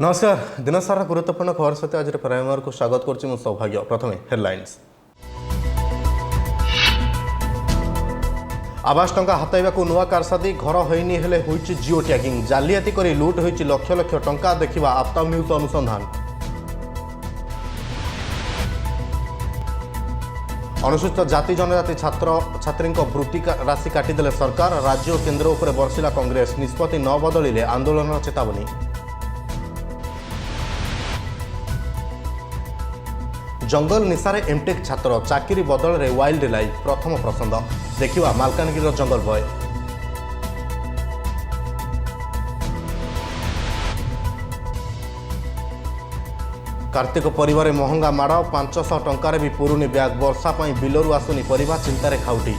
नमस्कार दिन सारा गुरुत्वपूर्ण खबर सहित आज प्राइमर को स्वागत करुच्ची सौभाग्य। प्रथम हेडलाइंस। आवास टंका हटाइबा नुआ कारसादी घर होइनी हेले होइछि जिओ टैगिंग जालियाती करी लुट होइछि लक्ष लक्ष टंका देखिबा आपता न्यूज अनुसंधान। अनुसूचित जाति जनजाति छात्र छात्री वृत्ति राशि काटिदेले सरकार राज्य और केन्द्र उपर बर्षिला कांग्रेस निष्पत्ति न बदलिले आंदोलन चेतावनी। जंगल निशारे एमटेक छात्र चाकरी बदल रे वाइल्ड लाइफ प्रथम प्रसंग देखिवा मालकानगिरी जंगल भय। कार्तिक परिवार महंगा माड़ 500 टंकार भी पुरुनी ब्याग वर्षा पाई बिलरू आसुनी परिवा चिंतारे खाउटी।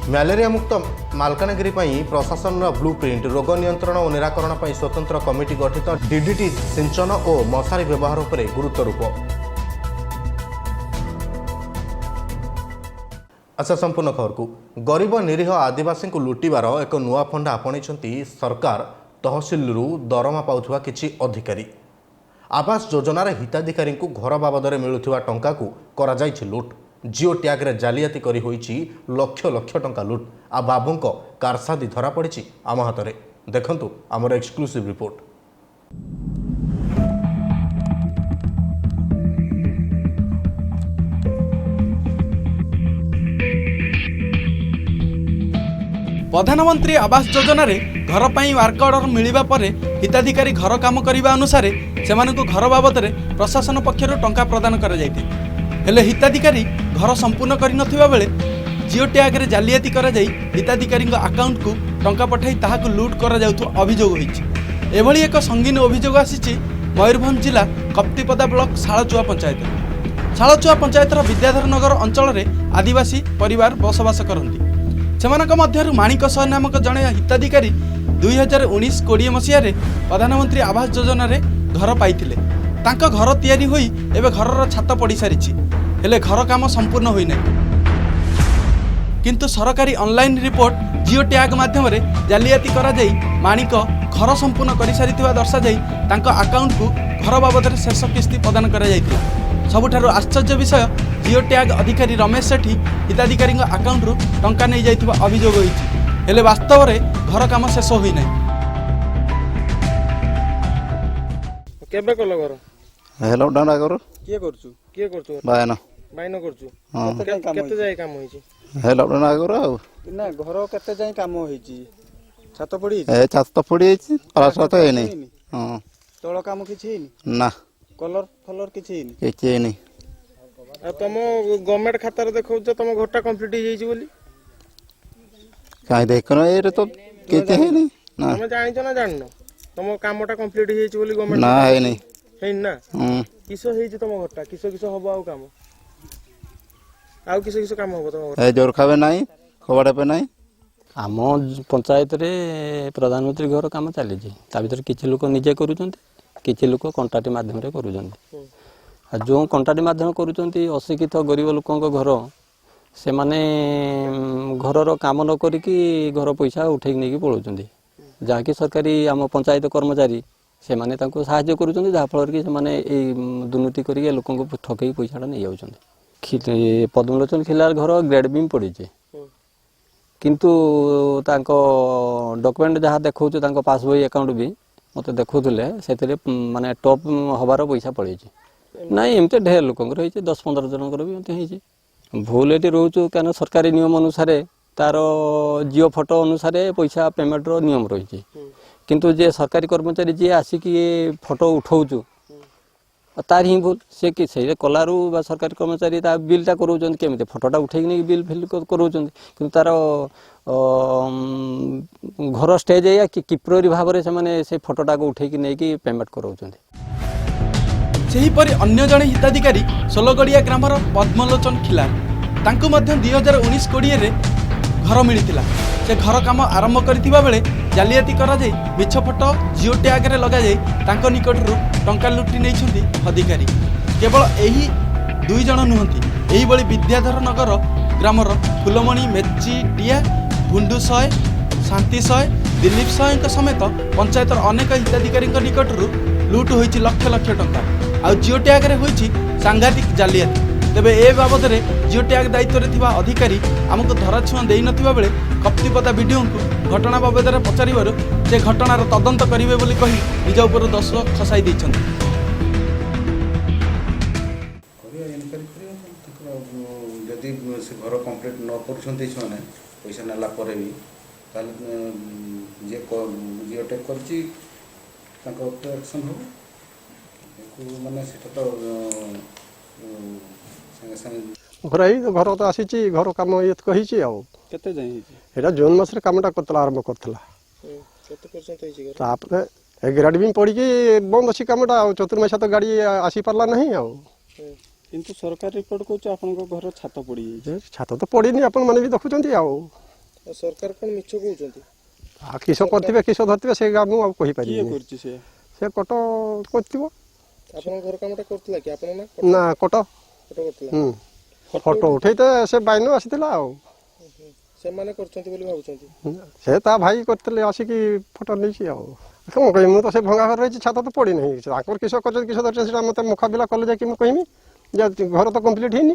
मलेरिया मुक्त मालकानगिरी प्रशासन ब्लूप्रिंट रोग नियंत्रण और निराकरण पर स्वतंत्र कमिटी गठित डीडीटी सिंचन और मशारी व्यवहार पर गुरुत्वारोप। अच्छा संपूर्ण खबर को गरीब निरीह आदिवासी को लुटिबार एक नुआ फंडा आपणिछंती सरकार तहसिल दरमा पाउथुवा किछि अधिकारी। आवास योजनार हिताधिकारी को घर बाबद मिलुथिबा टंका को करा जाइछि लुट। जिओ टैग रे जालियाती करी होइछि लक्ष लक्ष टंका लुट आ बाबूंक कारसादी धरा पड़िछि आम हातरे। देखंतु आमर एक्सक्लूसिव रिपोर्ट। प्रधानमंत्री आवास योजना रे घर पाई वर्क ऑर्डर मिलिबा परे हिताधिकारी घर काम करिबा अनुसार सेमानकु घर बाबद रे प्रशासन पक्षरु टंका प्रदान करा जायति। हेले हिताधिकारी घर संपूर्ण करि नथिबा बेले जिओ टैग रे जालियाती करा जाई हिताधिकारी अकाउंट को टंका पठाई ताहाकु लूट करा जाउथु अभियोग होइछि। एभली एक संगीन अभियोग आसीछि मयूरभंज जिला कप्तिपदा ब्लॉक शालचुआ पंचायतर विद्याधर नगर अंचल रे आदिवासी परिवार बसवास करନ୍ତି। सेमानक मध्यरु माणिक सह नामक जणे हिताधिकारी 2019-20 मसीह रे प्रधानमंत्री आवास योजना रे घर पाइथिले। तांका घर तैयारी होई एबे घरर छात पड़ी सारिछि हेले घर काम संपूर्ण होई नै। किंतु सरकारी ऑनलाइन रिपोर्ट जिओ टैग माध्यम रे जालियाती करा जाई माणिक घर संपूर्ण करि सारिथिबा दर्शा जाई तांका अकाउंट को घर बाबद रे शेष किस्ती प्रदान करा जाइथिला। सबुठारु आश्चर्य विषय जिओ टैग अधिकारी रमेश सेठी हिताधिकारी अकाउंट रु टंका नै जाइथिबा अभियोग होइछि हेले वास्तव रे घर काम शेष होई नै। केबे कल घर हेलो डांडा करो किए करछु बायना बाइनो करछु हां केते जाय काम होइछि हेलो डांडा करो ना घर केते जाय काम होइछि छात पड़ी ए छात पड़ी छि परासा तो है नहीं हां तळ काम किछि हेनी ना कलर फलर किछि हेनी किछि नहीं आ तुम गवर्नमेंट खाता रे देखौ जे तुम घरटा कंप्लीट हो जाइछि बोली काई देखनो ए तो किछि है नहीं ना तुम जानि छ ना जाननो तुम कामटा कंप्लीट हो जाइछि बोली गवर्नमेंट ना है नहीं है ना किसो हेछि तुम घरटा किसो किसो हबो आउ काम आउ किसो किसो काम हबो तुम ए जोर खावे नहीं खबड़े पे नहीं आम पंचायत रे प्रधानमंत्री घर काम चली भर किसी लोक निजे कर लोक कंट्राक्ट माध्यम कर जो कंट्राक्ट माध्यम कर अशिक्षित गरीब लोक घर से माने घर काम न करिकी घर पैसा उठे नहीं पलाउं जहाँकि सरकारी आम पंचायत कर्मचारी से माने तांको साहाय्य करुछन जहाँ फल कि से दुर्नीति करके लोक ठकई पैसा नहीं जाऊँ। पद्मलोचन खिलार घर ग्रेड बीम पड़ी किंतु तांको डॉक्यूमेंट जहाँ देखो पासबुक अकाउंट भी मत देखुले से माने टॉप हबार पैसा पड़े नाई एमती ढेर लोक 10-15 जनकर भी मत भूल ये रोचु क्या सरकारी नियम अनुसार तार जिओ फोटो अनुसार पैसा पेमेंट रो नियम रही किंतु जे सरकारी कर्मचारी जी आसिक फोटो उठाऊचु तार ही भूल से कि कलारू सरकारी कर्मचारी बिलटा कराउछन केमिते फोटोटा उठेक नहीं बिल फिल कराउछन किंतु तार घर स्टेज या किपरि भाव से फोटोटा को उठेक नहीं पेमेंट कराउछन। सेहीपरि अन्य जणे हिताधिकारी सोलगड़िया ग्रामर पद्मलोचन खिलार तांको मध्य 2019-20 रे घर मिलिथिला। से घर काम आरंभ करथिबा बेले जालियाती करा जाई मिछ फोटो जिओ टैग रे लगा जाई तांको निकटरू टंका लुटी नैछंती अधिकारी। केवल एही दुई जण नुहंती एही बळी विद्याधर नगर ग्रामर फुलमणि मेची डिया ଗୁଣ୍ଡୁ ସୟ, ଶାନ୍ତି ସୟ, ଦିଲ୍ଲୀପ ସୟଙ୍କ ସମେତ ପଞ୍ଚାୟତର ଅନେକ ହିତାଧିକାରୀଙ୍କ ନିକଟରୁ ଲୁଟ୍ ହୋଇଛି ଲକ୍ଷ ଲକ୍ଷ ଟଙ୍କା। ଆଉ ଜିଓ ଟ୍ୟାଗରେ ହୋଇଛି ସାଂଘାତିକ ଜାଲିଆତି। ତେବେ ଏ ବାବଦରେ ଜିଓ ଟ୍ୟାଗ ଦାୟିତ୍ୱରେ ଥିବା ଅଧିକାରୀ ଆମକୁ ଧରାଛୁଆଁ ଦେଇନଥିବା ବେଳେ କପ୍ତିପଦା ବିଡିଓଙ୍କୁ ଘଟଣା ବାବଦରେ ପଚାରିବାରୁ ସେ ଘଟଣାର ତଦନ୍ତ କରିବେ ବୋଲି କହି ନିଜ ଉପରୁ ଦୋଷ ଖସାଇ ଦେଇଛନ୍ତି। ଯଦି ସେ ଘର କମ୍ପ୍ଲିଟ୍ ନ କରୁଛନ୍ତି ସେମାନେ ପଇସା ନେଲା ପରେ ବି ତାହେଲେ ଯିଏ ଜିଓ ଟ୍ୟାଗ୍ କରିଛି ତାଙ୍କ ଉପରେ ଆକ୍ସନ୍ ହେବ। ମାନେ ସେଟା ତ ସାଙ୍ଗେ ସାଙ୍ଗେ ଘର ତ ଆସିଛି, ଘର କାମ ଇଏ କହିଛି। ଆଉ କେତେ ଯାଇ ହେଇଛି? ଏଇଟା ଜୁନ୍ ମାସରେ କାମଟା କରିଥିଲା, ଆରମ୍ଭ କରିଥିଲା। କେତେ % ହେଇଛି? ତାପରେ ଗ୍ରାଡ୍ ବି ପଡ଼ିକି ବନ୍ଦ ଅଛି କାମଟା। ଆଉ ଚତୁର୍ମାସ ତ ଗାଡ଼ି ଆସିପାରିଲା ନାହିଁ। ଆଉ କିନ୍ତୁ ସରକାର ରିପୋର୍ଟ କହୁଛି ଆପଣଙ୍କ ଘର ଛାତ ପଡ଼ିଯାଇଛି। ଛାତ ତ ପଡ଼ିନି, ଆପଣମାନେ ବି ଦେଖୁଛନ୍ତି। ଆଉ ସରକାର କ'ଣ ମିଛ କହୁଛନ୍ତି? ଆଉ କିସ କରିଥିବେ, କିସ ଧରିଥିବେ, ସେ ମୁଁ ଆଉ କିଏ କହିପାରିବିନି। କରିଛି ସେ କଟ କରିଥିବ ଆପଣଙ୍କ ଘର କାମଟା କରୁଥିଲା କି ଆପଣ? ନା, କଟ କରୁଥିଲା। ଫଟୋ ଉଠେଇତେ ସେ ବାଇନ ଆସିଥିଲା। ଆଉ ସେମାନେ କରୁଛନ୍ତି ବୋଲି ଭାବୁଛନ୍ତି? ସେ ତା ଭାଇ କରିଥିଲେ, ଆସିକି ଫଟୋ ନେଇଛି। ଆଉ କ'ଣ କହିବି, ମୁଁ ତ ସେ ଭଙ୍ଗା ଘର ରହିଛି, ଛାତ ତ ପଡ଼ିନାହିଁ। ତାଙ୍କର କିସ କରିଛନ୍ତି, କିସ ଧରିଛନ୍ତି, ସେଟା ମୋତେ ମୁକାବିଲା କଲେ ଯାଇକି ମୁଁ କହିବି ଯେ ଘର ତ କମ୍ପ୍ଲିଟ୍ ହେଇନି।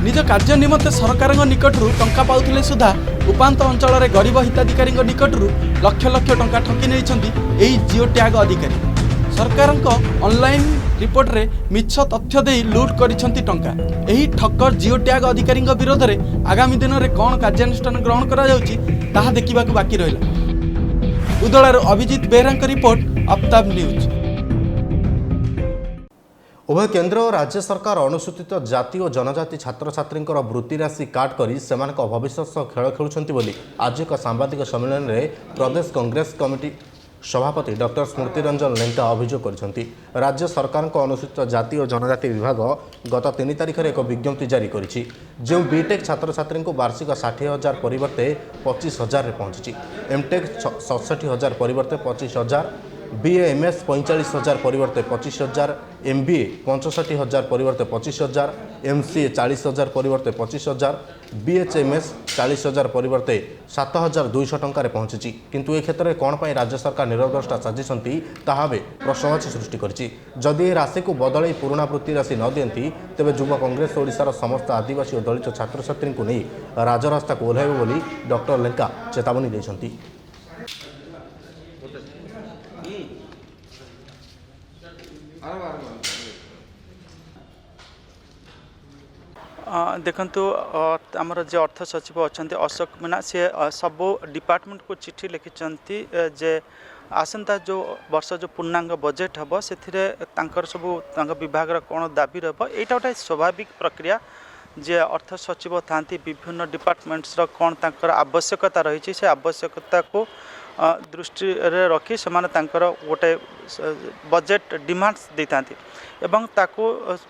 ନିଜ କାର୍ଯ୍ୟ ନିମନ୍ତେ ସରକାରଙ୍କ ନିକଟରୁ ଟଙ୍କା ପାଉଥିଲେ ସୁଦ୍ଧା ଉପାନ୍ତ ଅଞ୍ଚଳରେ ଗରିବ ହିତାଧିକାରୀଙ୍କ ନିକଟରୁ ଲକ୍ଷ ଲକ୍ଷ ଟଙ୍କା ଠକି ନେଇଛନ୍ତି ଏହି ଜିଓ ଟ୍ୟାଗ ଅଧିକାରୀ। ସରକାରଙ୍କ ଅନଲାଇନ୍ ରିପୋର୍ଟରେ ମିଛ ତଥ୍ୟ ଦେଇ ଲୁଟ୍ କରିଛନ୍ତି ଟଙ୍କା। ଏହି ଠକ ଜିଓ ଟ୍ୟାଗ ଅଧିକାରୀଙ୍କ ବିରୋଧରେ ଆଗାମୀ ଦିନରେ କ'ଣ କାର୍ଯ୍ୟାନୁଷ୍ଠାନ ଗ୍ରହଣ କରାଯାଉଛି ତାହା ଦେଖିବାକୁ ବାକି ରହିଲା। ଉଦଳାରୁ ଅଭିଜିତ ବେହେରାଙ୍କ ରିପୋର୍ଟ, ଅଫତାବ ନ୍ୟୁଜ୍। ଉଭୟ କେନ୍ଦ୍ର ଓ ରାଜ୍ୟ ସରକାର ଅନୁସୂଚିତ ଜାତି ଓ ଜନଜାତି ଛାତ୍ରଛାତ୍ରୀଙ୍କର ବୃତ୍ତି ରାଶି କାଟ୍ କରି ସେମାନଙ୍କ ଭବିଷ୍ୟତ ସହ ଖେଳ ଖେଳୁଛନ୍ତି ବୋଲି ଆଜି ଏକ ସାମ୍ବାଦିକ ସମ୍ମିଳନୀରେ ପ୍ରଦେଶ କଂଗ୍ରେସ କମିଟି ସଭାପତି ଡକ୍ଟର ସ୍ମୃତି ରଞ୍ଜନ ଲେଙ୍କା ଅଭିଯୋଗ କରିଛନ୍ତି। ରାଜ୍ୟ ସରକାରଙ୍କ ଅନୁସୂଚିତ ଜାତି ଓ ଜନଜାତି ବିଭାଗ ଗତ 3 ତାରିଖରେ ଏକ ବିଜ୍ଞପ୍ତି ଜାରି କରିଛି, ଯେଉଁ ବିଟେକ୍ ଛାତ୍ରଛାତ୍ରୀଙ୍କୁ ବାର୍ଷିକ 60,000 ପରିବର୍ତ୍ତେ 25,000ରେ ପହଞ୍ଚିଛି। ଏମ୍ଟେକ୍ 67,000 ପରିବର୍ତ୍ତେ 25,000, BAMS 45,000 ପରିବର୍ତ୍ତେ 25,000, MBA 65,000 ପରିବର୍ତ୍ତେ 25,000, MCA 40,000 ପରିବର୍ତ୍ତେ 25,000, BHMS 40,000 ପରିବର୍ତ୍ତେ 7,200 ଟଙ୍କାରେ ପହଞ୍ଚିଛି। କିନ୍ତୁ ଏ କ୍ଷେତ୍ରରେ କ'ଣ ପାଇଁ ରାଜ୍ୟ ସରକାର ନିରବଦ୍ରଷ୍ଟା ସାଜିଛନ୍ତି ତାହା ଏବେ ପ୍ରଶ୍ନବାଚୀ ସୃଷ୍ଟି କରିଛି। ଯଦି ଏହି ରାଶିକୁ ବଦଳାଇ ପୁରୁଣା ବୃତ୍ତି ରାଶି ନ ଦିଅନ୍ତି ତେବେ ଯୁବ କଂଗ୍ରେସ ଓଡ଼ିଶାର ସମସ୍ତ ଆଦିବାସୀ ଓ ଦଳିତ ଛାତ୍ରଛାତ୍ରୀଙ୍କୁ ନେଇ ରାଜରାସ୍ତାକୁ ଓହ୍ଲାଇବ ବୋଲି ଡକ୍ଟର ଲେଙ୍କା ଚେତାବନୀ ଦେଇଛନ୍ତି। देखंतु आमर जे अर्थ सचिव अच्छा अशोक मीना सी सबू डिपार्टमेंट को चिठी लिखिंट जे आसंता जो वर्ष जो पूर्णांग बजेट हम से सबू विभाग कौन दाबी रहा यहाँ गोटे स्वाभाविक प्रक्रिया जे अर्थ सचिव था विभिन्न डिपार्टमेंट्स कौन तांकर आवश्यकता रही से आवश्यकता को दृष्टि रखी से गोटे बजेट डिमांड्स दे था एवं ताकू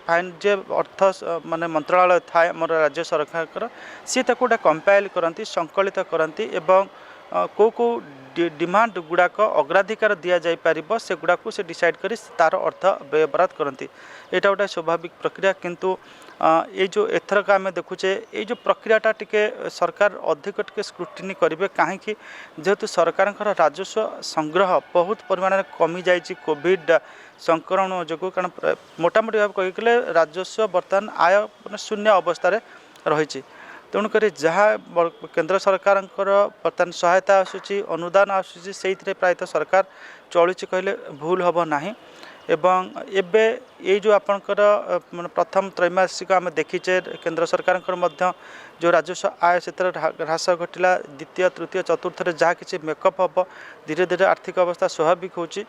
फाइन जे अर्थ माने मंत्रालय थाए मोर राज्य सरकार सी गोटे कंपाइल करती संकलित करती एवं को डिमांड गुड़ाक अग्राधिकार दि जापर से गुड़ाक से डिसाइड कर तार अर्थ व्ययबराद करती यहाँ गोटे स्वाभाविक प्रक्रिया किंतु ये जो एथरक आम देखुचे ये जो प्रक्रियाटा टिके सरकार अधिक टिके स्क्रूटिनी करेंगे कहीं जेहेतु सरकार राजस्व संग्रह बहुत परिमाण कमी जाइए कोविड संक्रमण जो कारण मोटामोटी भाव कहीकले राजस्व बर्तमान आय शून्य अवस्था रही तेणुक जहाँ केंद्र सरकार बर्तमान सहायता आसूची अनुदान आसूची से प्रायतः सरकार चलुची कहले भूल हम ना एवं एबे ये जो आपणकर प्रथम त्रैमासिक आम देखीचे केंद्र सरकार जो राजस्व आय से ह्रास घटला द्वितीय तृतीय चतुर्थ जहाँ किसी मेकअप हम धीरे धीरे आर्थिक अवस्था स्वाभाविक होची।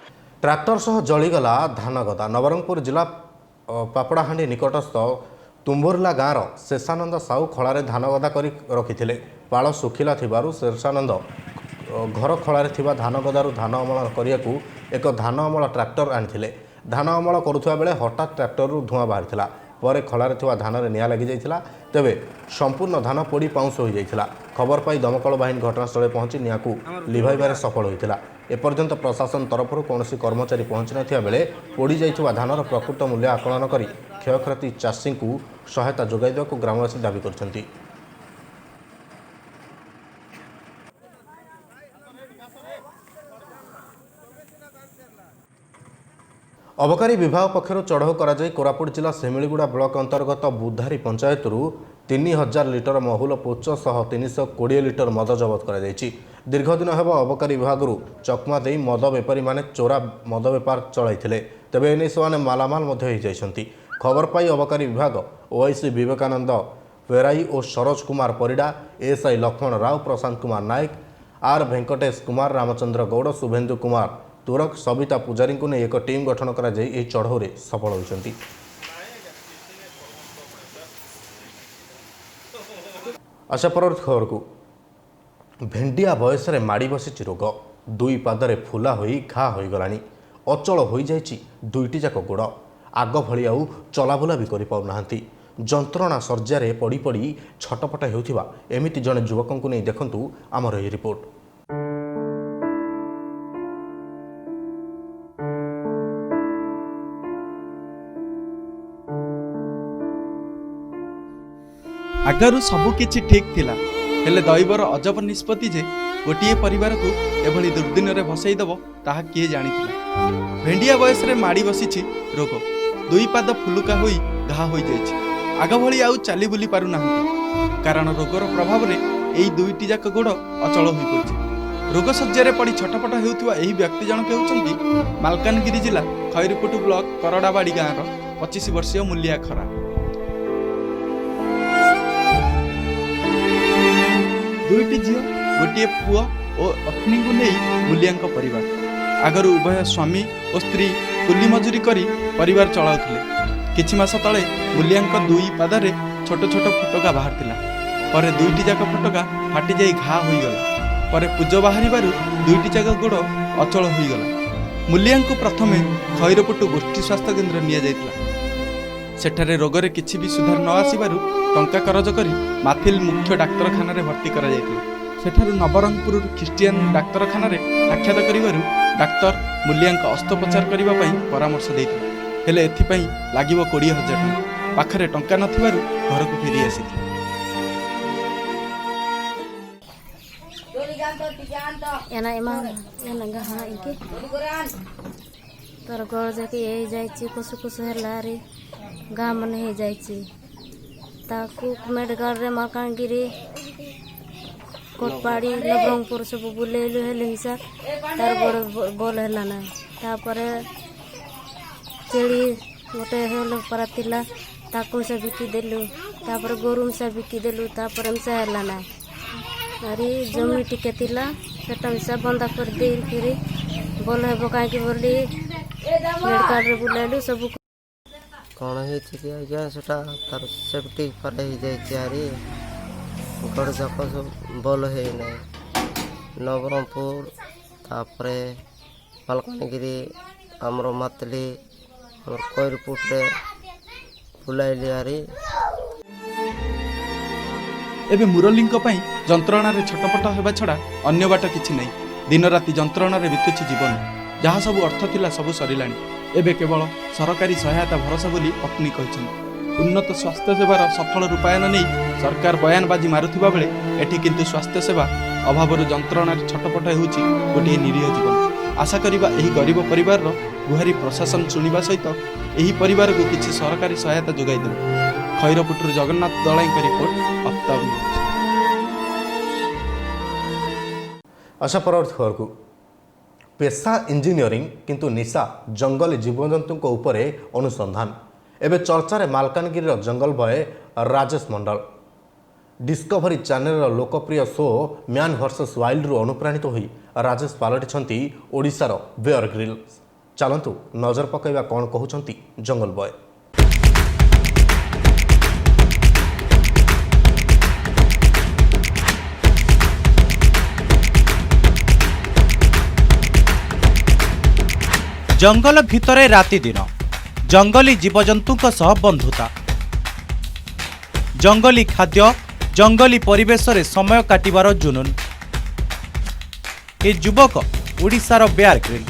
ट्राक्टर सह जलीगला धानगदा। नवरंगपुर जिला पापड़ाहांडी निकटस्थ तुम्बुरला गाँवर शेषानंद साहू खलारे धानगदा कर रखिथिले। पाळ सुखिला थिबारु शेषानंद घर खलारे थिबा धानगदारु धान अमल करियाकु एक धान अमल ट्राक्टर आनिथिले। धान अमल करुथुवा बेले हठात ट्राक्टरु धुआं बाहरिथिला। पर खलारे थिबा धानरे निआं लागि जाइथिला। तेबे संपूर्ण धान पोड़ी पाउंस हो जाइथिला। खबर पाई दमकल बाहिनी घटनास्थल पहुंची निआंकु लिभाइबारे सफल होइथिला। एपर्यंत प्रशासन तरफरु कौनसी कर्मचारी पहुंची नथिया बेले पोड़ी जाइथिबा धानर प्रकृत मूल्य आकलन करी क्षयक्षति चाषी को सहायता जोगाई देवाकू ग्रामवासी दाबी करछन्ति। अबकारी विभाग पक्षर चढ़ऊ कर कोरापुट जिला सेमिलीगुड़ा ब्लॉक अंतर्गत बुधारी पंचायत 3000 लिटर महुल पोच सह 320 लिटर मद जबत कर दीर्घ दिन हेब अबकारी विभाग चकमा दे मद बेपारी माने चोरा मद बेपार चलाई तेबे एने से मालामाल खबर पाई अबकारी विभाग ओआईसी विवेकानंद वेराई और सरोज कुमार परिडा एएसआई लक्ष्मण राव प्रशांत कुमार नायक आर वेंकटेश कुमार रामचंद्र गौड़ शुभेन्दु कुमार तुरक सबिता पूजारी को नहीं एक टीम गठन कर चढ़ऊ सफल होती। आशा परवर्ती खबर को भेंडिया बयस माड़ी बसी रोग दुई पादरे फुला होई घा हो गलानी अचल हो जाइछि दुईटी जाक गोड़ आग भली आउ चलाबुला भी करि पाउनाहांती जंत्रणा सर्जारे पड़ी पड़ी छटपट हेउथिबा एमिति जणे युवकंकु नै देखंतु आमर एही रिपोर्ट। आगरू सबकिछि ठीक थिला हेले दैवर अजब निष्पत्ति जे गोटिए परिवार को एभली दुर्दिन रे भसई देव ताहा किए जानिथिला। भेंडिया बयस रे माड़ी बसिछि रोग दुई पाद फुलुका होई घा होई जाइछि आग भली आउ चाली बुली पारु नाहंती कारण रोगर प्रभाव रे एई दुईटी जाक गोड़ अचल होई पड़िछि। रोग सज्जारे पड़ी छटपट हेउथुवा एही व्यक्ति जनक हेउचंती मालकानगिरी जिला खैरपुट ब्लॉक करडाबाड़ी गाँव 25 वर्षीय मूलिया खरा। दुईटी झील गोटे पुआ और अग्नि को नहीं मूलिया परिवार आगर उभय स्वामी और स्त्री कुली मजूरी करी परिवार चलाउथिले। किछि मास तले मूलिया दुई पादरे छोट छोट फटका बाहरथिला पर दुईटी जाक फटका फाटी जाई घा होई गला पर पूज बाहरिबारु दुईटी जाक गोड़ अचल होई गला। मूलिया प्रथमे खैरपुट गोष्ठी स्वास्थ्य केन्द्र निया जायतिला सेठारे रोगरे किछि भी सुधार न आसिबारु टंका करज करी माथिल मुख्य डाक्तरखाना रे भर्ती करा जायतिला। सेठारे नवरंगपुर ख्रिस्टियान डाक्तरखाना रे साक्षात करिबारु डाक्तर मूलिया अस्त्रोपचार करिबा पई परामर्श दैथिले हेले एथिपई लागिबो 20,000 टंका पाखरे टंका नथिबारु घर को फेरी आसिथिले। एना एमा एना गहा इके तर घर जाके ए जाइछि कुसु कुसु हला रे गाँ मन हो जाइछि ताकू मेडिकल रे मालकानगिरी कोटपाड़ी नवरंगपुर सब बुलेलु हेले हिसा तार बड़ बोल हला ना तापरे चेड़ी गोटे हेलो परतिला ताकू से बिकी देलु तापर गोरुम से बिकी देलु तापर हम से हला ना अरे जमी टिके तिला सेटम से बंद कर दे फिर बोल हेबो काहे कि बोली मेडिकल रे बुलेलु सब कौन है आज्ञा सेटा तार सेफ्टी पर ही जाए गड़ जाक सब भल है ना नवरंगपुर तापरे मालकानगिरी आमर मातली और खैरपुट रे बुलाइली आरी एबे मुरली जंत्रणा रे छटपट हेबा छड़ा अन्य बाट किछि नै दिन राति जंत्रणा रे बितुछि जीवन जहाँ सब अर्थ थिला सब सरिलाणी एबे केवल सरकारी सहायता भरोसा बोली पत्नी कहछन। उन्नत स्वास्थ्य सेवार सफल रूपायन नहीं सरकार बयानबाजी मारुथिबा बेले एठी किंतु स्वास्थ्य सेवा अभाव जंत्रणा छटपट होउछि गोटे निरीह जीवन। आशा करिबा एही गरीब परिवार रो गुहारी प्रशासन सुनिबा सहित एही परिवार को किछि सरकारी सहायता जोगाई देबो। खैरपुटुर जगन्नाथ दलाई का रिपोर्ट अफ्ताब न्यूज। आशा परवर्ती खबर को पेशा इंजीनियरिंग किंतु निशा जंगली जीवजंतु उपरे अनुसंधान एबे चर्चारे मालकानगिरी जंगल बय राजेश मंडल डिस्कवरी चैनल लोकप्रिय शो मैन वर्सेस वाइल्ड रु अनुप्राणित होई राजेश पालटिछंती ओडिशार बेयर ग्रिल्स। चलंतु नजर पकाइबा कौन कहउछंती जंगल बय। जंगल भितरे राति दिन जंगली जीवजंतु सह बंधुता जंगली खाद्य जंगली परिवेश रे समय काटिबार जुनून ए युवक ओडिशार Bear Grylls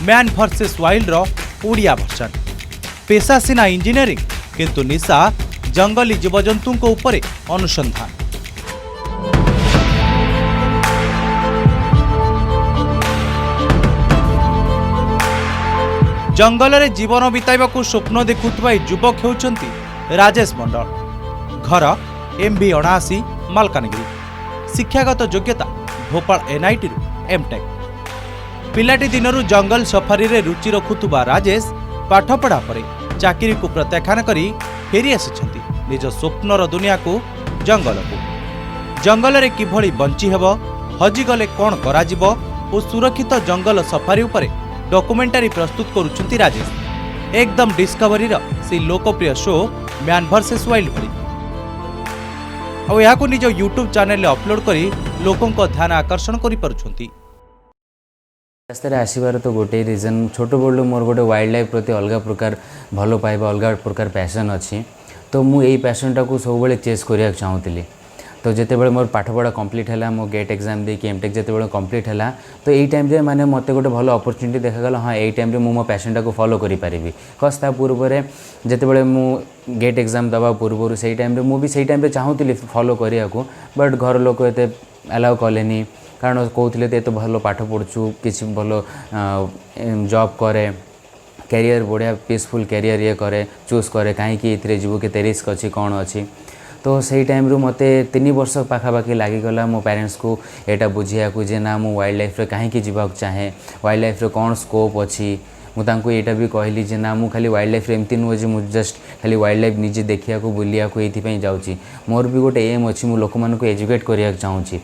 man versus wild रो ओडिया वर्जन पेशा सिना इंजीनियरिंग किंतु निशा जंगली जीवजंतु उपरे अनुसंधान जंगल जीवन बिताइबाकू स्वप्न देखुवा युवक होउछंती राजेश मंडल। घर MB 79 मालकानगिरी। शिक्षागत योग्यता भोपाल NIT एमटेक। पिलाटी दिनरू जंगल सफारी रे रुचि रखुवा राजेश पाठपढ़ा पर चाकरी को प्रत्याख्यान करी फेरी आसिछंती निज स्वप्नर दुनिया को जंगल को। जंगल रे किभली बंची हेबो, हजिगले कौन कराजिबो और सुरक्षित जंगल सफारी उपरे डॉक्यूमेंटारी प्रस्तुत करुछंती राजेश। एकदम डिस्कवरी रा से लोकप्रिय शो मैन वर्सेस वाइल्ड भली और यहाँ निज यूट्यूब चैनल अपलोड करी लोकों को ध्यान आकर्षण करि पारुछंती। रास्तार आसबार तो गोटे रिजन छोट बड़ू मोर गोटे वाइल्ड लाइफ प्रति अलग प्रकार भल पाइबा अलग प्रकार पैशन अच्छी तो मुझे पैशनटा को सब चेस करिया चाहूली। तो जितेबाला मोर पाठपढ़ा कंप्लीट है मो गेट एग्जाम दे कि एमटेक जितेबाला कंप्लीट है तो यही टाइम रे माने मते गोटे भल अपॉर्चुनिटी देखागला हाँ यही टाइम रे मो पैशनटा को फॉलो करि परिबी। कस ता पूर्व रे जितेबाला मु गेट एग्जाम दबा पूर्व से टाइम रे मु भी सही टाइम रे चाहूली फॉलो करिया को बट घर लोक एते अलाउ कलेनी कारण कहते तो भल पाठ पढ़ु किसी भल जॉब करे कैरियर बढ़िया पीसफुल कैरियर ये करे चूज करे कहीं ये जीव के रिस्क अच्छी कौन अच्छी तो सही टाइम रू मते 3 वर्ष पाखापाखि लगिगला मो पेरेंट्स को एटा बुझिया को जे ना मु वाइल्ड लाइफ रे कहीं जीवा चाहे वाइल्ड लाइफ रे कौन स्कोप अच्छी मुझे यहाँ भी कहली जे ना मु खाली वाइल्ड लाइफ रे एमती नुहे जे मुझे जस्ट खाली वाइल्ड लाइफ निजे देखिया को बुलिया को ये जाऊँगी मोर भी गोटे एम अच्छी मु लोक मानक एजुकेट करिया चाहूँगी।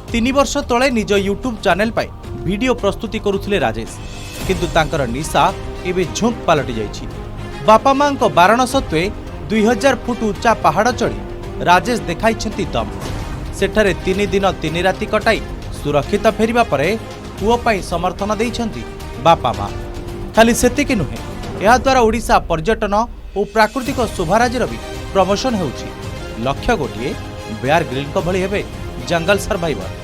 तीन वर्ष तले निज यूट्यूब चैनल पाई वीडियो प्रस्तुति करुथिले राजेश किंतु तांकर निशा एबे झुंक पलटि जाइछि। बापा मां को बारण सत्वे 2000 फुट उच्चा पहाड़ चढ़ी राजेश देखाइछंती दम। सेठारे 3 दिन 3 राति कटाई सुरक्षित फेरिबा परे पुओ पाई समर्थन देइछंती बापा मां। खाली सेतिक नुहे या द्वारा ओडिशा पर्यटन और प्राकृतिक शोभाराजीर भी प्रमोशन होउछि। लक्ष्य गोटिए बेयर ग्रिल को भली हेबे जंगल सर्वाइवर।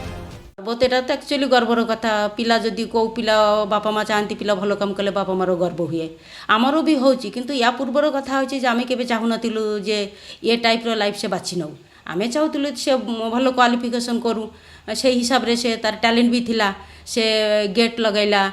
बहुत एटा तो एक्चुअली गर्वर कथा पिला जदि को पिला बापा माँ चाहती पिला भल काम कले बापा मार गर्व हुए आमर भी होची किंतु या पूर्वर कथा होची जे आमे केबे चाहू नथिलु जे ये टाइप रो लाइफ से बाछि नउ आमे चाहूतिलु से भल क्वालिफिकेशन करू से हिसाब रे से तार टैलेंट भी थिला से गेट लगैला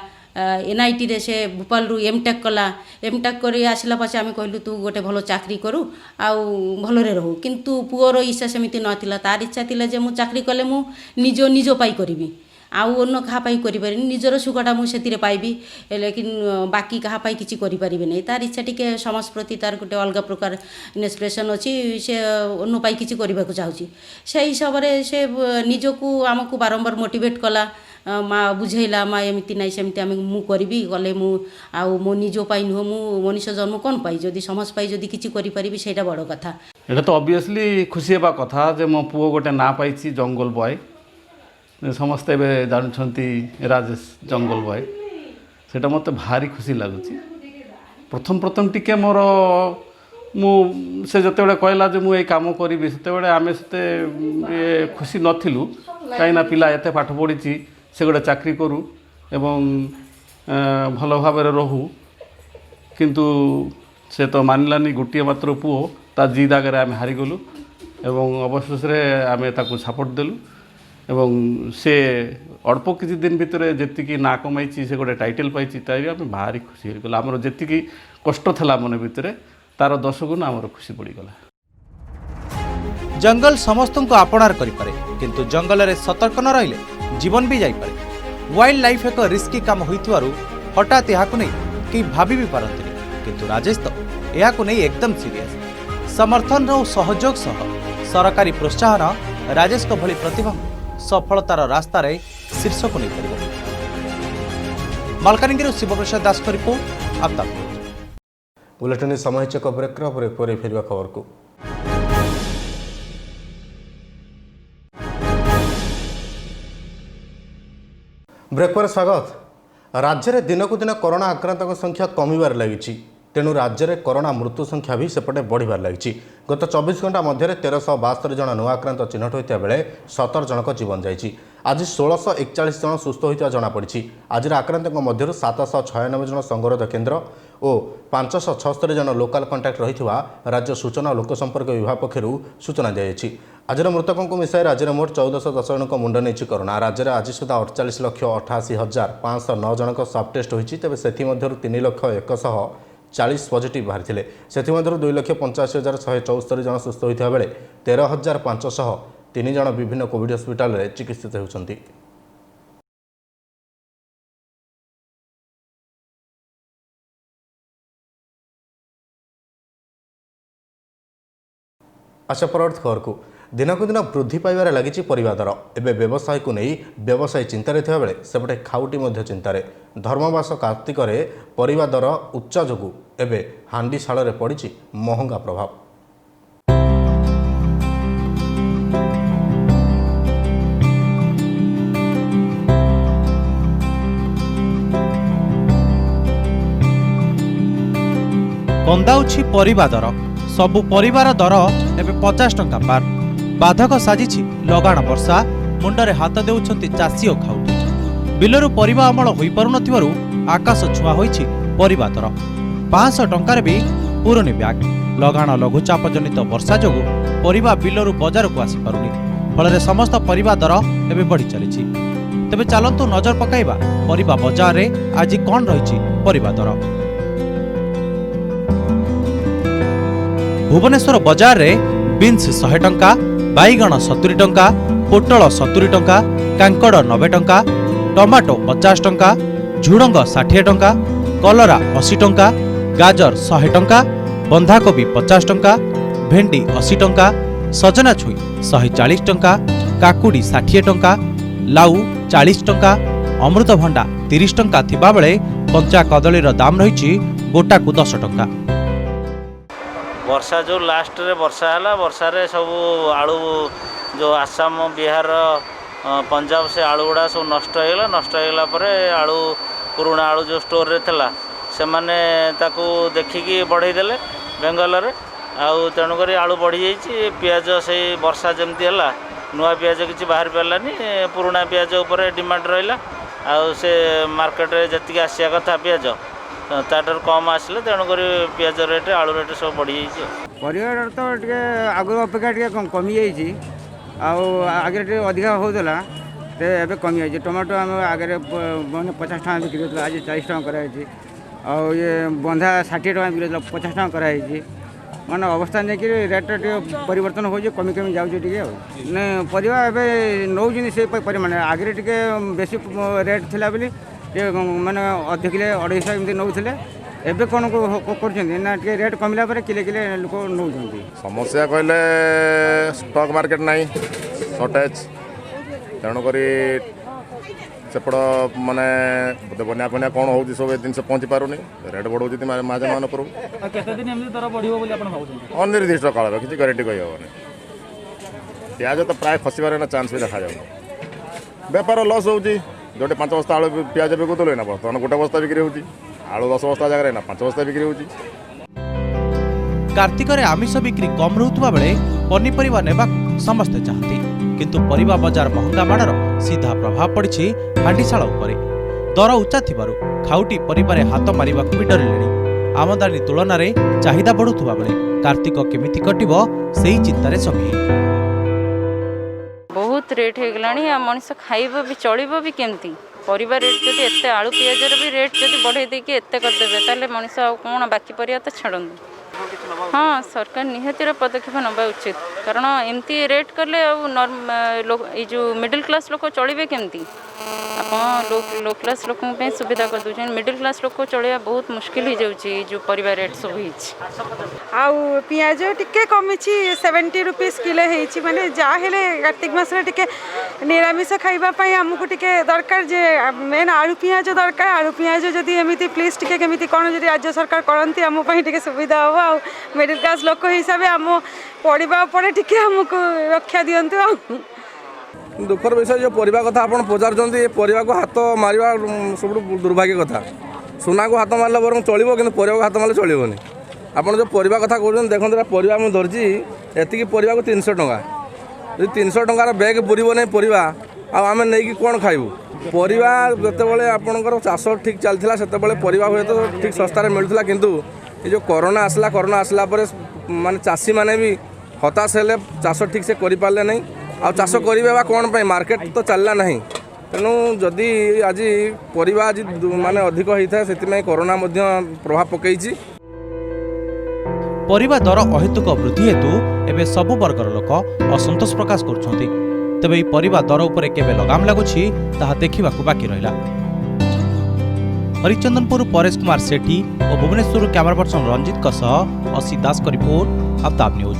NIT रे से भोपाल रु एमटेक कला एमटेक करी आसला पाछे आमे कहलु तू गोटे भल चाकरी करू आउ भलरे रहू किंतु पुअर इच्छा सेमिति नथिला तार इच्छा थिला जे मु चाकरी कले मु निजो पाई करिवि आउ अन्न कहा पाई करि परिनी निजर सुखटा मु सेतिरे पाइबी लेकिन बाकी कहा पाई किछि करि परिबे नै तार इच्छा टिके समाज प्रति तार गोटे अलग प्रकार इंस्पिरेशन अछि से अन्न पाई किछि करिबा को चाहूची से हिसाब रे से निजको हमकु बारंबार मोटिवेट कला माँ बुझेला माँ एमती नाई सेमती आम मु करी गले मु आउ मो निजो पाई नुह मु मनुष्य जन्म कौन पाई जदि समाज पाई जदि किछि करि परिबी सेटा बड़ कथा। एटा तो ऑब्वियसली खुशी हेबा कथा जे मो पुओ गोटे ना पाइछि जंगल बॉय समस्ते बे जानछंती राजेश जंगल बॉय सेटा मते भारी खुशी लागुछि। प्रथम टिके मोर मु से जते बेले कहला जे मु ए काम करिबि सेते बेले आमे सेते खुशी नथिलु काइना पिला एते पाठ पढिछि से गोटे चाकरी करू एवं भल भाव रहू किंतु से तो मानलानी गोटे मात्र पुओ ता जिद आगे आम हारीगलु एवं अवशेष आम ताकू सपोर्ट देलु एवं से अल्प किसी दिन भितर जी ना कमाई से गोटे टाइटल पाई तारी आम भारी खुशी होगला आमर जी कष्ट था मन भितर तार 10 गुण आमर खुशी बढ़ीगला। जंगल समस्त को आपणार करिपारे किंतु जंगल रे सतर्क न रहिले जीवन भी जाई पारे। वाइल्ड लाइफ एक रिस्की काम होइतवारु हठात याकु नै कि भाबी भी पारंतिनी किंतु राजेश तो याकु नै एकदम सीरियस। समर्थन और सहयोग सह सरकारी प्रोत्साहन राजेश को भली प्रतिभा सफलतार रास्ता रे शीर्ष को नै परिबो। मालकानगिरी शिवप्रसाद दास को रिपोर्ट अब तक बुलेटिन समय चेक ब्रेक पर फेरवा खबर को ब्रेक पर स्वागत। राज्य में दिनकू दिन कोरोना आक्रांतों संख्या कमिबार लगी तेणु राज्य में कोरोना मृत्यु संख्या भी सेपटे बढ़िबार लगी। गत 24 घंटा मध्य 1372 जन नुआ आक्रांत चिन्हट होता बेले 17 जनक जीवन जाइछि। आज 1641 जन सुस्थ होता जमापड़ी। आज आक्रांतों मध्य 796 जन संगरोध केन्द्र और 576 जन लोकाल कंटाक्ट रही राज्य सूचना और लोकसंपर्क विभाग पक्षर सूचना दी। आज मृतकों को मिसाई राज्य में मोट 1410 जन मुंड नहीं कोरोना। राज्य में आज सुधा 48,88,509 जन सब टेस्ट होती तेज से 3,01,40 पॉजिटिव बाहरी से 2,85,174 जन सुस्थ होता बेले 13,503 जन विभिन्न कोविड हस्पिटाल में चिकित्सित होती। अच्छा परवर्त खबर को दिनक दिन वृद्धि पाइबार लगी परिवा दर। एवं व्यवसाय को नहीं व्यवसायी चिंतार थे बेले सेपटे खाउटी चिंतार। धर्मवास कार्तिक परिवा दर उच्चा जोगु एवं हांडीशाल पड़ी महंगा प्रभाव। कंदाउछि परिवा दर। सबु परिवार दर एवं 50 टंका पार। बाधक साजिछि लगाण वर्षा। मुंडरे हाथ देउछन्ति चाषी और खाउटी। बिलरू परिवा अमल होई पारु नथिबारु आकाश छुआ होइछि परिवा दर। 500 टंकार भी पुरुनी ब्याग। लगाण लघुचाप जनित वर्षा जोगु परिवा बिलरू बजार को आसी पारुनी। फल समस्त परिवा दर एवं बढ़ी चलिछि। तेबे चलंतु नजर पकाइबा परिवा बजार रे आज कोन रहिछि परिवा दर। भुवनेश्वर बजार रे बीन्स 100 टंका, बैगण 70 टंका, पोटल 70 टंका, कांकड़ 90 टंका, टमाटो 50 टंका, झुडंग 60 टंका, कलरा 80 टंका, गाजर 100 टंका, बंधाकोबी 50 टंका, भेंडी 80 टंका, सजना छुई 140 टंका, काकुड़ी 60 टंका, लाउ 40 टंका, अमृतभंडा 30 टंका थिबा बेले कंचा कदलीर दाम रही गोटा को 10 टंका। वर्षा जो लास्ट रे वर्षा है वर्षा रे सब आलू जो आसाम बिहार पंजाब से आलू गुड़ा सब नष्ट होगा पर आलू पुराणा आलू जो स्टोर रे थला से माने ताकू देखिकी बढ़ई देले बेंगल रे आउ तेणुक आलू बढ़ी जाइए। पियाज से वर्षा जमती है नुआ पियाज किसी बाहर पारानी पुराणा पियाज उपर डिमांड रहा आउ से मार्केट रे जति आसिया कथा पियाज ताटर कम आसले तेणुक पियाज रेट आलू रेट सब बढ़ी जाइए। परिवार तो आगु अपेक्षा कमी जाइए आगे अधिका होता एवं कमी जाइए। टमाटो आम आगे मैंने 50 टका बिक्री होता आज 40 टका कराई ये बंधा 60 टका बिक्री 50 टका कराई माने अवस्था नहीं कि रेट परिवर्तन हो कमी कमी जाऊँ परिवा नौन से परिमाण आगे टे बेसी रेट थिला बोली माने अध किले 250 एमती नौले एवं कौन ना रेट कमिला किले किले लोक नौ समस्या कहले स्टॉक मार्केट नहीं शॉर्टेज तेणुक सेपट माने बनिया बनिया कौन हो सब जिन पहुँची पारुनी रेट बढ़ाऊँ महाजन मान पर अनिर्दिष्ट काल किसी गारंटी कही हेनी। प्याज तो प्राय खसबार चान्स भी देखा जाए। बेपार लस हो जोटे 5 बस्ता आलू प्याज बिकुले ना बर्तमान गोटे बस्ता बिक्री होती आलू 10 बस्ता जगह ना 5 बस्ता बिक्री होती। कार्तिक रे आमिष बिक्री कम रहउतबा बेले पनीपरिबा नेबा समस्ते चाहती किंतु परिबा बाजार महंगा माडर सीधा प्रभाव पड़िछि हांडीशाल उपरे। दर उच्चा थिबारु खाउटी परिबारे हाथ मारिबा भी डरिलेଣି। आमदानी तुलन में चाहिदा बढ़ुवा बेले कार्तिक केमिति कटिबो सेही चिंतारे सभी। बहुत रेट हो गलानी मनीष खाइब भी चलिब भी केमती परिवार रेट जदि एते आलू पियाजर भी रेट जदि बढ़े देके एते करदेबे ताले मनीष आ कोन बाकी परिया तो छाड़ंदु। हाँ सरकार निहातीर पदक्षेप नबा उचित कारण एमती रेट कले जो मिडिल क्लास लोक चलिबे केमती आप लो क्लास लोक सुविधा कर दे मिडिल क्लास लोक चलिया बहुत मुश्किल हो जाउची जो परिवार रेट सब आउ पियाज टिके कमी 70 रुपीस किलो होती माने जाहेले कार्तिक मास टिके निरामिष खाइबा पई हमकु टिके दरकार जे मेन आलू पियाज दरकार आलू पियाज जदि एमिति प्लीज टिके केमिति कोन जदि राज्य सरकार करंती हम पई टिके सुविधा हो आ मिडिल क्लास लोक हिसाब हम पड़िबा पड़े टिके हमकु रक्षा दियंतु। दुखर विषय जो परिवा कथा आप पचार परिवा को हाथ मारिबा सब दुर्भाग्य कथा। सुना को हाथ मारला बर चलो कि परिवा को हाथ मारे चलोनी। आपड़ जो परिवा कथा कहते देखते परिवा मुझे धरची एति परिवा को 300 टंका। 300 टंकार बैग पूरब नहीं परिवा ଆଉ ଆମେ ନେଇକି କ'ଣ ଖାଇବୁ? ପରିବା ଯେତେବେଳେ ଆପଣଙ୍କର ଚାଷ ଠିକ୍ ଚାଲିଥିଲା ସେତେବେଳେ ପରିବା ହୁଏତ ଠିକ୍ ଶସ୍ତାରେ ମିଳୁଥିଲା, କିନ୍ତୁ ଏ ଯେଉଁ କରୋନା ଆସିଲା ପରେ ମାନେ ଚାଷୀମାନେ ବି ହତାଶ ହେଲେ, ଚାଷ ଠିକ୍ ସେ କରିପାରିଲେ ନାହିଁ। ଆଉ ଚାଷ କରିବେ ବା କ'ଣ ପାଇଁ? ମାର୍କେଟ ତ ଚାଲିଲା ନାହିଁ। ତେଣୁ ଯଦି ଆଜି ପରିବା ମାନେ ଅଧିକ ହେଇଥାଏ, ସେଥିପାଇଁ କରୋନା ମଧ୍ୟ ପ୍ରଭାବ ପକାଇଛି। ପରିବା ଦର ଅହେତୁକ ବୃଦ୍ଧି ହେତୁ ଏବେ ସବୁ ବର୍ଗର ଲୋକ ଅସନ୍ତୋଷ ପ୍ରକାଶ କରୁଛନ୍ତି। ତେବେ ଏହି ପରିବା ଦର ଉପରେ କେବେ ଲଗାମ ଲାଗୁଛି ତାହା ଦେଖିବାକୁ ବାକି ରହିଲା। हरिचंदनपुर परेश कुमार सेठी और भुवनेश्वर कैमरा पर्सन रंजित असी दास का रिपोर्ट आफ्ताब न्यूज।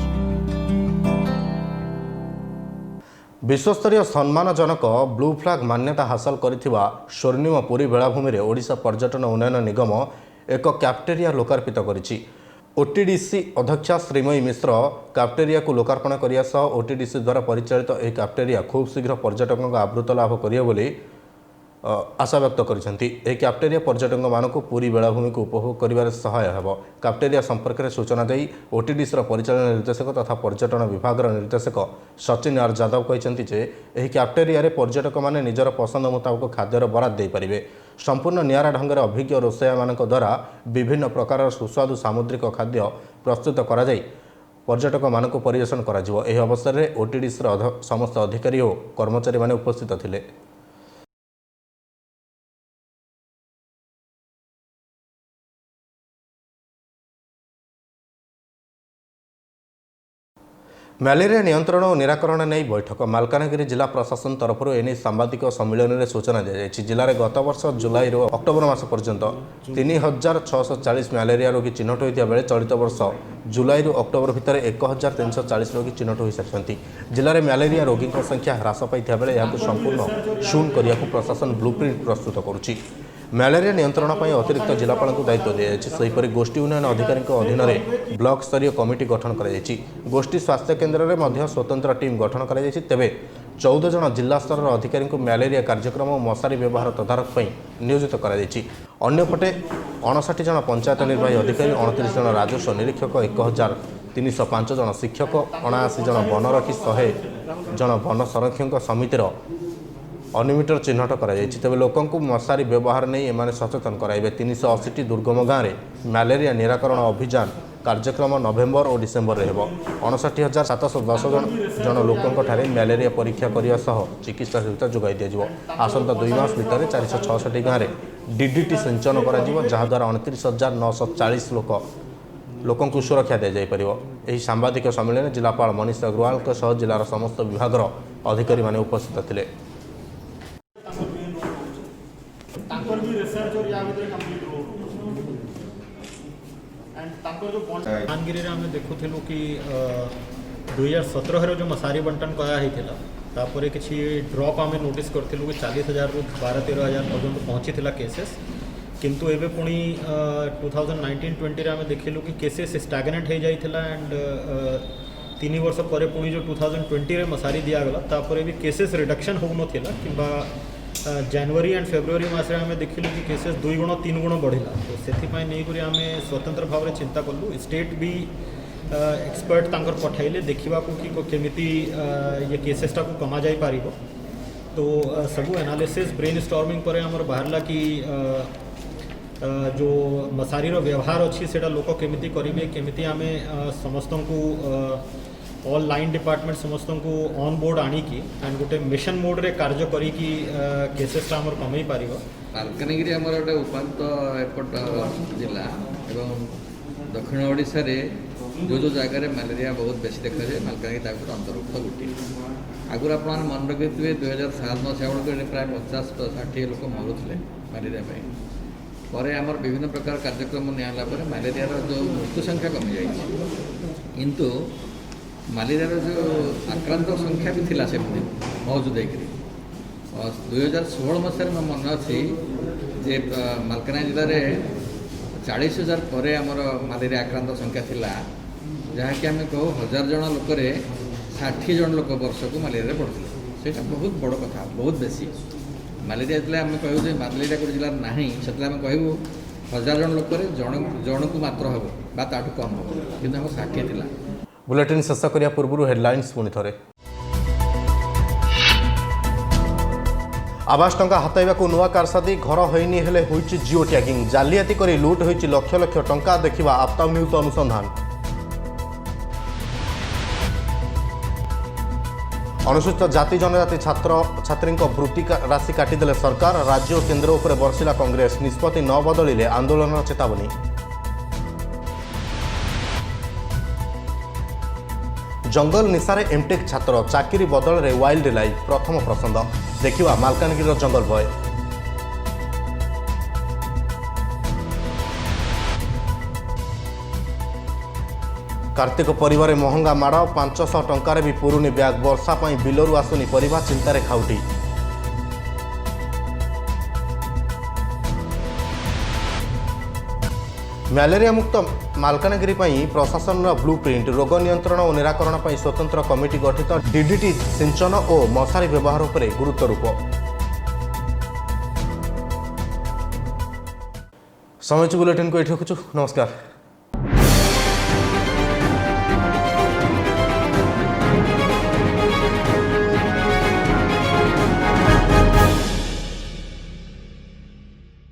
विश्वस्तरीय सम्मानजनक ब्लू फ्लैग मान्यता हासिल करिथिबा स्वर्णिम पुरी बेलाभूमि रे ओडिशा पर्यटन उन्नयन निगम एक कैफ्टेरिया लोकार्पित करिछि। ओटीडीसी अध्यक्षा श्रीमयी मिश्र कैफ्टेरिया को लोकार्पण करिया सह ओटीडीसी द्वारा परिचालित यह कैफ्टेरिया खूब शीघ्र पर्यटकों आबृत लाभ करियो बोली आशा व्यक्त करिसेंती। यह कैफ्टेरिया पर्यटकों मानक पुरी बेलाभूमि को उपभोग करिबार सहाय हेबो। कैफ्टेरिया संपर्क में सूचना देई ओटीडीसी परिचालन निर्देशक तथा पर्यटन विभाग निर्देशक सचिन आर यादव कहते जे यह कैफ्टेरिया पर्यटक माने निजर पसंद मुताबक खाद्यर बराद दे पारिबे। संपूर्ण नियारा ढंग से अभिज्ञ रोषया मानक द्वारा विभिन्न प्रकार सुस्वादु सामुद्रिक खाद्य प्रस्तुत करा जाई पर्यटक मानक परिवेशन करा जिवो। एही अवसर में ओटीडीसी समस्त अधिकारी और कर्मचारी माने उपस्थित थिले। ମ୍ୟାଲେରିଆ ନିୟନ୍ତ୍ରଣ ଓ ନିରାକରଣ ନେଇ ବୈଠକ। ମାଲକାନଗିରି ଜିଲ୍ଲା ପ୍ରଶାସନ ତରଫରୁ ଏନେଇ ସାମ୍ବାଦିକ ସମ୍ମିଳନୀରେ ସୂଚନା ଦିଆଯାଇଛି। ଜିଲ୍ଲାରେ ଗତ ବର୍ଷ ଜୁଲାଇରୁ ଅକ୍ଟୋବର ମାସ ପର୍ଯ୍ୟନ୍ତ 3640 ମ୍ୟାଲେରିଆ ରୋଗୀ ଚିହ୍ନଟ ହୋଇଥିବା ବେଳେ ଚଳିତ ବର୍ଷ ଜୁଲାଇରୁ ଅକ୍ଟୋବର ଭିତରେ 1340 ରୋଗୀ ଚିହ୍ନଟ ହୋଇସାରିଛନ୍ତି। ଜିଲ୍ଲାରେ ମ୍ୟାଲେରିଆ ରୋଗୀଙ୍କ ସଂଖ୍ୟା ହ୍ରାସ ପାଇଥିବା ବେଳେ ଏହାକୁ ସମ୍ପୂର୍ଣ୍ଣ ଶୂନ୍ୟ କରିବାକୁ ପ୍ରଶାସନ ବ୍ଲୁପ୍ରିଣ୍ଟ ପ୍ରସ୍ତୁତ କରୁଛି। ମ୍ୟାଲେରିଆ ନିୟନ୍ତ୍ରଣ ପାଇଁ ଅତିରିକ୍ତ ଜିଲ୍ଲାପାଳଙ୍କୁ ଦାୟିତ୍ୱ ଦିଆଯାଇଛି। ସେହିପରି ଗୋଷ୍ଠୀ ଉନ୍ନୟନ ଅଧିକାରୀଙ୍କ ଅଧୀନରେ ବ୍ଲକ ସ୍ତରୀୟ କମିଟି ଗଠନ କରାଯାଇଛି। ଗୋଷ୍ଠୀ ସ୍ୱାସ୍ଥ୍ୟ କେନ୍ଦ୍ରରେ ମଧ୍ୟ ସ୍ୱତନ୍ତ୍ର ଟିମ୍ ଗଠନ କରାଯାଇଛି। ତେବେ 14 ଜଣ ଜିଲ୍ଲା ସ୍ତରର ଅଧିକାରୀଙ୍କୁ ମ୍ୟାଲେରିଆ କାର୍ଯ୍ୟକ୍ରମ ଓ ମଶାରୀ ବ୍ୟବହାର ତଦାରଖ ପାଇଁ ନିୟୋଜିତ କରାଯାଇଛି। ଅନ୍ୟପଟେ 59 ଜଣ ପଞ୍ଚାୟତ ନିର୍ବାହୀ ଅଧିକାରୀ, 29 ଜଣ ରାଜସ୍ୱ ନିରୀକ୍ଷକ, 1305 ଜଣ ଶିକ୍ଷକ, 79 ଜଣ ବନରକ୍ଷୀ, 100 ଜଣ ବନ ସଂରକ୍ଷକ ସମିତିର ଅନିମିଟର ଚିହ୍ନଟ କରାଯାଇଛି। ତେବେ ଲୋକଙ୍କୁ ମଶାରୀ ବ୍ୟବହାର ନେଇ ଏମାନେ ସଚେତନ କରାଇବେ। 380ଟି ଦୁର୍ଗମ ଗାଁରେ ମ୍ୟାଲେରିଆ ନିରାକରଣ ଅଭିଯାନ କାର୍ଯ୍ୟକ୍ରମ ନଭେମ୍ବର ଓ ଡିସେମ୍ବରରେ ହେବ। 59,710 ଜଣ ଲୋକଙ୍କଠାରେ ମ୍ୟାଲେରିଆ ପରୀକ୍ଷା କରିବା ସହ ଚିକିତ୍ସା ସୁବିଧା ଯୋଗାଇ ଦିଆଯିବ। ଆସନ୍ତା 2 ମାସ ଭିତରେ 466 ଗାଁରେ ଡିଡିଟି ସିଞ୍ଚନ କରାଯିବ, ଯାହାଦ୍ୱାରା 29,940 ଲୋକଙ୍କୁ ସୁରକ୍ଷା ଦିଆଯାଇପାରିବ। ଏହି ସାମ୍ବାଦିକ ସମ୍ମିଳନୀରେ ଜିଲ୍ଲାପାଳ ମନୀଷ ଅଗ୍ରୱାଲଙ୍କ ସହ ଜିଲ୍ଲାର ସମସ୍ତ ବିଭାଗର ଅଧିକାରୀମାନେ ଉପସ୍ଥିତ ଥିଲେ। मालकानगिरी आम देखुलु कि 2017 जो मसारी बंटन कराइला तापर किसी ड्रप आम नोटिस करूँ कि 40,000 रु 12-13,000 पर्यंत पहुँची केसेस, किंतु एबे पुणी 2019-20 आम देखिलु कि केसेस स्टाग्नेट हो जाइथिला एंड 3 वर्ष पर पुणी जो 2020 रे मसारी दिगला तापर भी केसेस रिडक्शन हो नथिला कि जनवरी एंड फेब्रुआरी मस आम देखिलु कि केसेस 2 गुण 3 गुण बढ़िला। तो से आम स्वतंत्र भाव में चिंता कलु। स्टेट भी एक्सपर्ट तांकर पठाइले देखा कि केमिति ये केसेसटा को कमा जाई पारिबो। तो सबू एनालिसिस ब्रेन स्टॉर्मिंग पर आमर बाहरला कि जो मसारीर व्यवहार अच्छी से लोक केमिति करेंगे, केमिति आम समस्त को ऑल लाइन डिपार्टमेंट समस्त को ऑन बोर्ड आनिकी एंड गोटे मिशन मोड रे कार्य करी केसेसटा आमर कमई पार। मालकानगिरी आमर गोटे उपात एपट जिला एवं दक्षिण ओडिशा रे जो जगार मलेरिया बहुत बेसी देखा जाए मालकानगिरी अंतर्भुक्त गोटे। आगुरी आप मन रखिए 2007 मसीहा बेलू प्राय 50-60 लोक मरुले मलेरिया पर आमर विभिन्न प्रकार कार्यक्रम निला मलेरिया जो मृत्यु संख्या कमी जाए, किंतु मलेरिया जो आक्रांत संख्या भी थिला सेमती मौजूद है। 2016 मसीह मैं मन अच्छी जे मालकानगिरी जिले में 40,000 पर आमर मलेरिया आक्रांत संख्या थिला, जहाँकि आम कहू 1000 जन लोक 60 जन लोक वर्ष को मलेरिया पड़ते। से बहुत बड़ कथा, बहुत बेसी मलेरिया जो आम कहू मलेरिया गोटे जिले ना से कहू 1000 जन लोक जन को मात्र हम ताठू कम हम कि 60 थिला। बुलेटिन शेष करिया पूर्व हेडलाइंस पुणी थरे। आवास टंका हाताइबाकू नुआ कारसादी घर होइनी हेले होइछि जिओ ट्यागिंग जालियाती करी लुट होइछि लक्ष लक्ष टंका देखिबा आप्तामिहुत अनुसंधान। अनुसूचित जाति जनजाति छात्र छात्री वृत्ति राशि काटिदेले सरकार राज्य और केन्द्र उपरे बरसिला कांग्रेस निष्पत्ति न बदलिले आंदोलन चेतावनी। जंगल निशारे एमटेक छात्र चाकरी बदल रे वाइल्ड लाइफ प्रथम प्रसंग देखिवा मालकानगिरी जंगल बॉय। कार्तिक परिवार महंगा माड़ 500 टंकार भी पुरुनी ब्याग वर्षा पाई बिलरू आसुनी परिवा चिंतारे खाउटी। ମ୍ୟାଲେରିଆ ମୁକ୍ତ ମାଲକାନଗିରି ପାଇଁ ପ୍ରଶାସନର ବ୍ଲୁ ପ୍ରିଣ୍ଟ ରୋଗ ନିୟନ୍ତ୍ରଣ ଓ ନିରାକରଣ ପାଇଁ ସ୍ୱତନ୍ତ୍ର କମିଟି ଗଠିତ ଡିଡିଟି ସିଞ୍ଚନ ଓ ମଶାରୀ ବ୍ୟବହାର ଉପରେ ଗୁରୁତ୍ୱାରୋପ। ସମୟ ବୁଲେଟିନକୁ ଏଠି ରଖୁଛୁ ନମସ୍କାର।